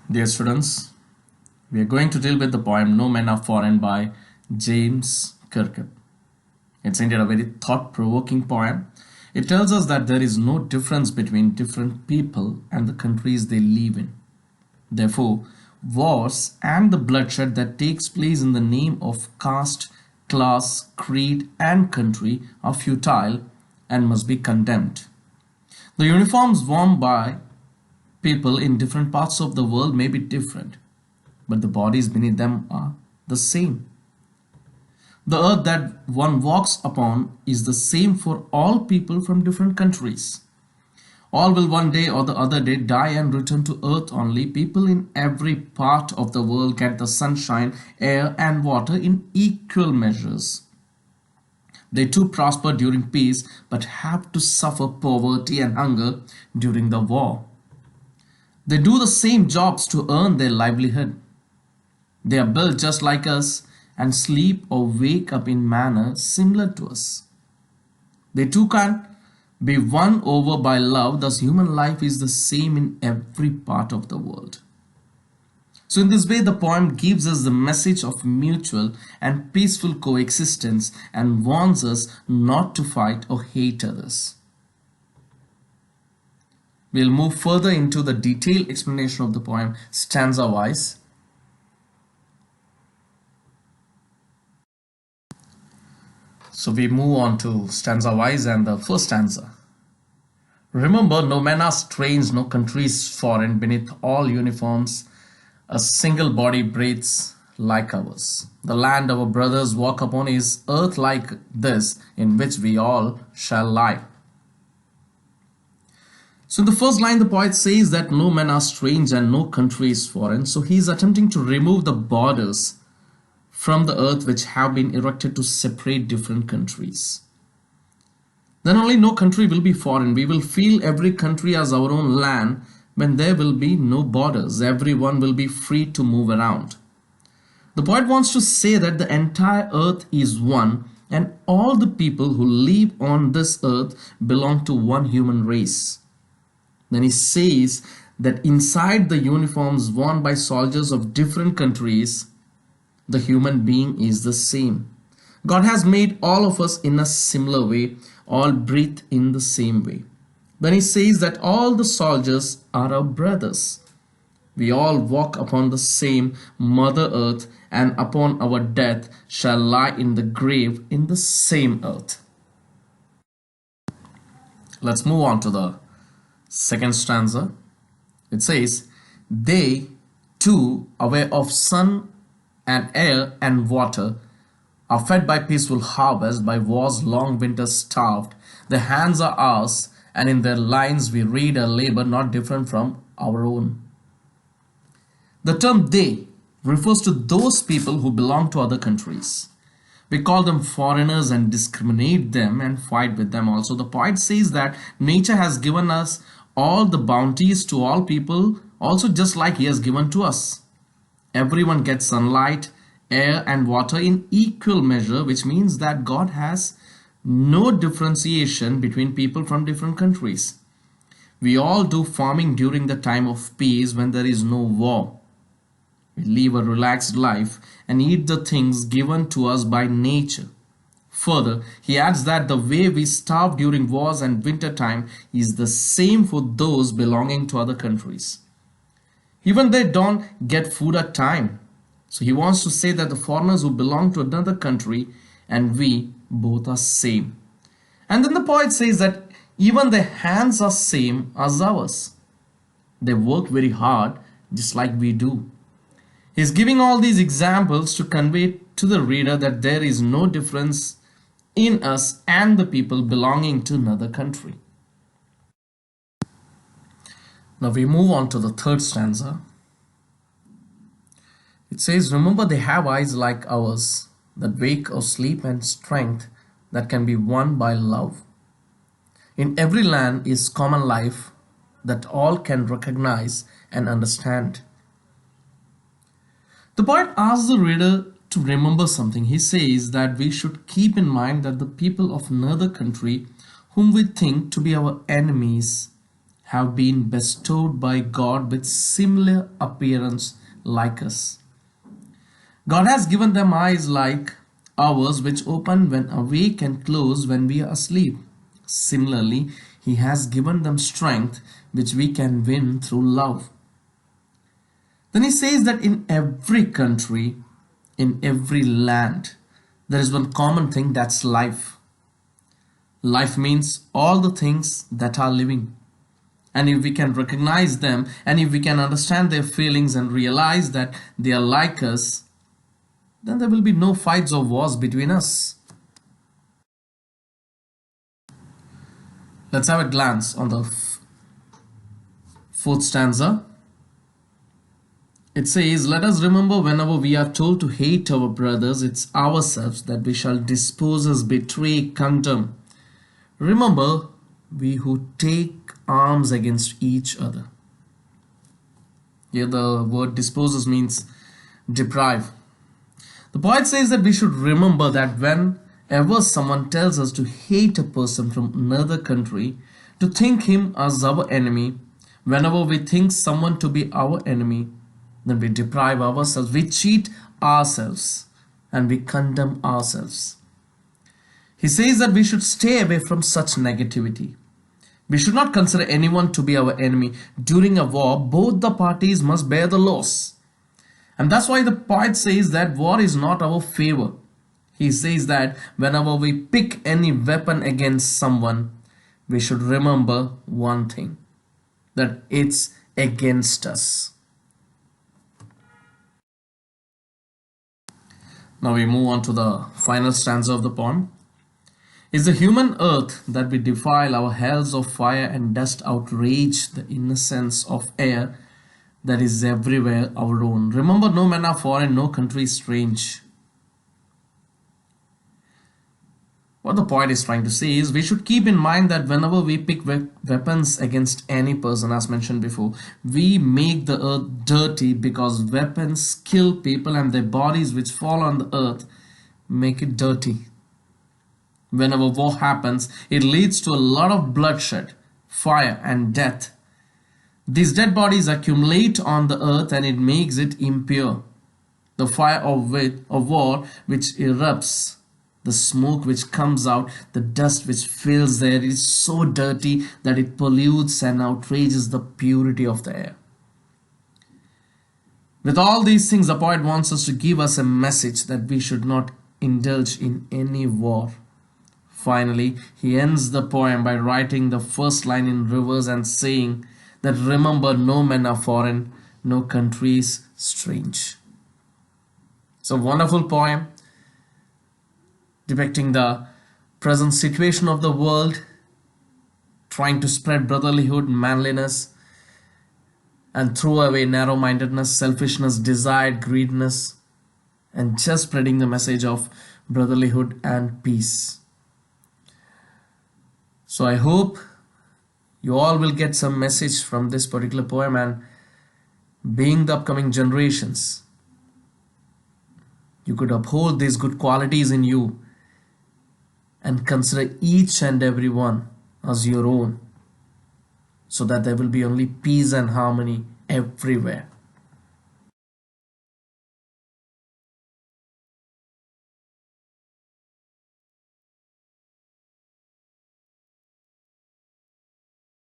Dear students, we are going to deal with the poem No Men Are Foreign by James Kirkup. It's indeed a very thought-provoking poem. It tells us that there is no difference between different people and the countries they live in. Therefore, wars and the bloodshed that takes place in the name of caste, class, creed and country are futile and must be condemned. The uniforms worn by people in different parts of the world may be different, but the bodies beneath them are the same. The earth that one walks upon is the same for all people from different countries. All will one day or the other day die and return to earth only. People in every part of the world get the sunshine, air and water in equal measures. They too prosper during peace but have to suffer poverty and hunger during the war. They do the same jobs to earn their livelihood. They are built just like us and sleep or wake up in manner similar to us. They too can be won over by love, thus human life is the same in every part of the world. So in this way the poem gives us the message of mutual and peaceful coexistence and warns us not to fight or hate others. We'll move further into the detailed explanation of the poem stanza-wise. So we move on to stanza-wise and the first stanza. Remember, no men are strange, no country is foreign. Beneath all uniforms, a single body breathes like ours. The land our brothers walk upon is earth like this, in which we all shall lie. So in the first line, the poet says that no men are strange and no country is foreign. So he is attempting to remove the borders from the earth which have been erected to separate different countries. Then only no country will be foreign. We will feel every country as our own land when there will be no borders. Everyone will be free to move around. The poet wants to say that the entire earth is one and all the people who live on this earth belong to one human race. Then he says that inside the uniforms worn by soldiers of different countries, the human being is the same. God has made all of us in a similar way, all breathe in the same way. Then he says that all the soldiers are our brothers. We all walk upon the same Mother Earth, and upon our death shall lie in the grave in the same earth. Let's move on to the second stanza. It says, they too, aware of sun and air and water, are fed by peaceful harvest, by war's long winter starved. Their hands are ours, and in their lines we read a labor not different from our own. The term they refers to those people who belong to other countries. We call them foreigners and discriminate them and fight with them also. The poet says that nature has given us all the bounties to all people, also just like he has given to us. Everyone gets sunlight, air and water in equal measure, which means that God has no differentiation between people from different countries. We all do farming during the time of peace when there is no war. We live a relaxed life and eat the things given to us by nature. Further, he adds that the way we starve during wars and winter time is the same for those belonging to other countries. Even they don't get food at time. So he wants to say that the foreigners who belong to another country and we both are same. And then the poet says that even their hands are same as ours. They work very hard just like we do. He's giving all these examples to convey to the reader that there is no difference in us and the people belonging to another country. Now we move on to the third stanza. It says, remember they have eyes like ours that wake or sleep and strength that can be won by love. In every land is common life that all can recognize and understand. The poet asks the reader to remember something. He says that we should keep in mind that the people of another country whom we think to be our enemies have been bestowed by God with similar appearance like us. God has given them eyes like ours, which open when awake and close when we are asleep. Similarly, He has given them strength which we can win through love. Then He says that in every country, in every land, there is one common thing, that's life. Life means all the things that are living. And if we can recognize them, and if we can understand their feelings and realize that they are like us, then there will be no fights or wars between us. Let's have a glance on the fourth stanza. It says, let us remember whenever we are told to hate our brothers, it's ourselves that we shall dispose, betray, condemn. Remember, we who take arms against each other. Here the word disposes means deprive. The poet says that we should remember that whenever someone tells us to hate a person from another country, to think him as our enemy, whenever we think someone to be our enemy, then we deprive ourselves, we cheat ourselves, and we condemn ourselves. He says that we should stay away from such negativity. We should not consider anyone to be our enemy. During a war, both the parties must bear the loss. And that's why the poet says that war is not our favor. He says that whenever we pick any weapon against someone, we should remember one thing, that it's against us. Now we move on to the final stanza of the poem. Is the human earth that we defile, our hells of fire and dust outrage the innocence of air that is everywhere our own. Remember, no men are foreign, no country is strange. What the poet is trying to say is we should keep in mind that whenever we pick weapons against any person, as mentioned before, we make the earth dirty, because weapons kill people and their bodies which fall on the earth make it dirty. Whenever war happens, it leads to a lot of bloodshed, fire and death. These dead bodies accumulate on the earth and it makes it impure. The fire of war which erupts, the smoke which comes out, the dust which fills the air is so dirty that it pollutes and outrages the purity of the air. With all these things, the poet wants us to give us a message that we should not indulge in any war. Finally, he ends the poem by writing the first line in reverse and saying that remember, no men are foreign, no country is strange. It's a wonderful poem depicting the present situation of the world, trying to spread brotherlyhood, manliness, and throw away narrow-mindedness, selfishness, desire, greediness, and just spreading the message of brotherlyhood and peace. So I hope you all will get some message from this particular poem, and being the upcoming generations, you could uphold these good qualities in you and consider each and every one as your own, so that there will be only peace and harmony everywhere.